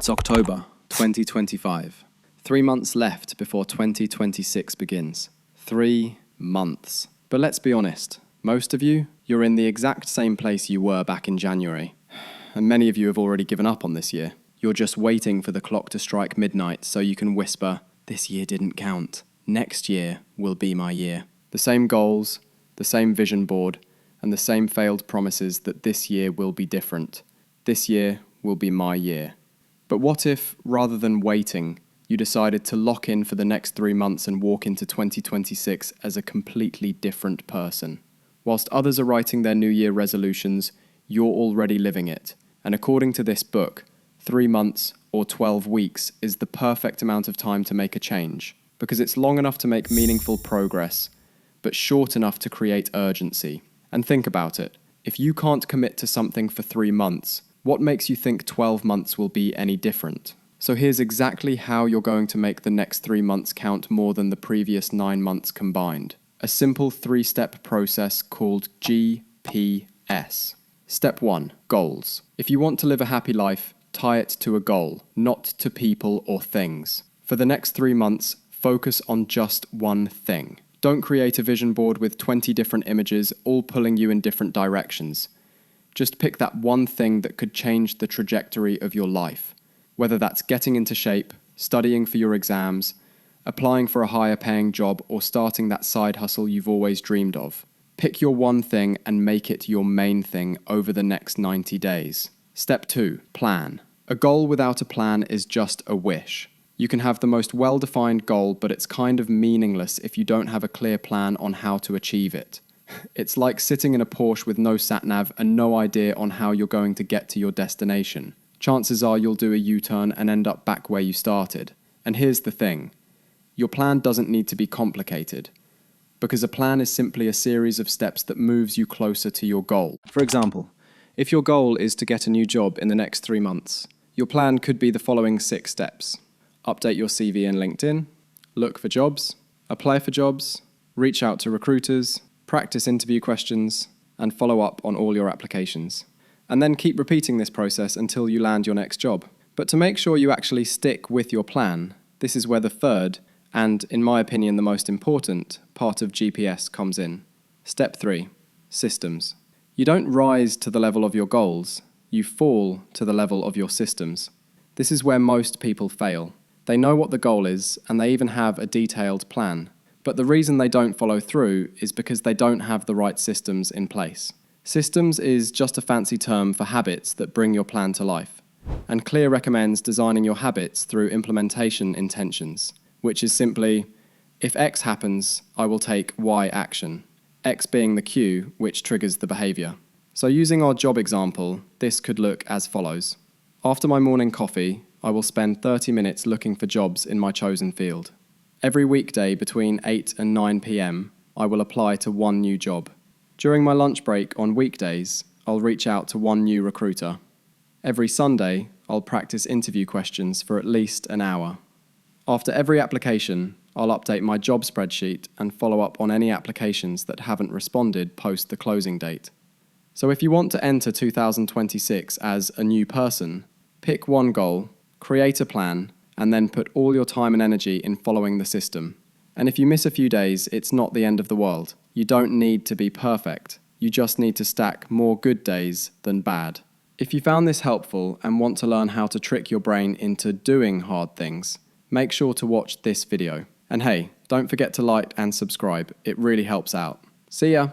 It's October 2025. 3 months left before 2026 begins. 3 months. But let's be honest, most of you're in the exact same place you were back in January. And many of you have already given up on this year. You're just waiting for the clock to strike midnight so you can whisper, "This year didn't count. Next year will be my year." The same goals, the same vision board, and the same failed promises that this year will be different. This year will be my year. But what if, rather than waiting, you decided to lock in for the next 3 months and walk into 2026 as a completely different person? Whilst others are writing their New Year resolutions, you're already living it. And according to this book, 3 months or 12 weeks is the perfect amount of time to make a change, because it's long enough to make meaningful progress, but short enough to create urgency. And think about it. If you can't commit to something for 3 months, what makes you think 12 months will be any different? So here's exactly how you're going to make the next 3 months count more than the previous 9 months combined. A simple 3-step process called GPS. Step 1. Goals. If you want to live a happy life, tie it to a goal, not to people or things. For the next 3 months, focus on just one thing. Don't create a vision board with 20 different images, all pulling you in different directions. Just pick that one thing that could change the trajectory of your life. Whether that's getting into shape, studying for your exams, applying for a higher paying job, or starting that side hustle you've always dreamed of. Pick your one thing and make it your main thing over the next 90 days. Step 2. Plan. A goal without a plan is just a wish. You can have the most well-defined goal, but it's kind of meaningless if you don't have a clear plan on how to achieve it. It's like sitting in a Porsche with no sat-nav and no idea on how you're going to get to your destination. Chances are you'll do a U-turn and end up back where you started. And here's the thing. Your plan doesn't need to be complicated, because a plan is simply a series of steps that moves you closer to your goal. For example, if your goal is to get a new job in the next 3 months, your plan could be the following 6 steps. Update your CV and LinkedIn, look for jobs, apply for jobs, reach out to recruiters, practice interview questions, and follow up on all your applications. And then keep repeating this process until you land your next job. But to make sure you actually stick with your plan, this is where the third, and in my opinion the most important, part of GPS comes in. Step 3. Systems. You don't rise to the level of your goals, you fall to the level of your systems. This is where most people fail. They know what the goal is, and they even have a detailed plan. But the reason they don't follow through is because they don't have the right systems in place. Systems is just a fancy term for habits that bring your plan to life. And Clear recommends designing your habits through implementation intentions, which is simply, if X happens, I will take Y action. X being the cue which triggers the behavior. So using our job example, this could look as follows. After my morning coffee, I will spend 30 minutes looking for jobs in my chosen field. Every weekday between 8 and 9 p.m, I will apply to one new job. During my lunch break on weekdays, I'll reach out to one new recruiter. Every Sunday, I'll practice interview questions for at least an hour. After every application, I'll update my job spreadsheet and follow up on any applications that haven't responded post the closing date. So if you want to enter 2026 as a new person, pick one goal, create a plan, and then put all your time and energy in following the system. And if you miss a few days, it's not the end of the world. You don't need to be perfect. You just need to stack more good days than bad. If you found this helpful and want to learn how to trick your brain into doing hard things, make sure to watch this video. And hey, don't forget to like and subscribe. It really helps out. See ya!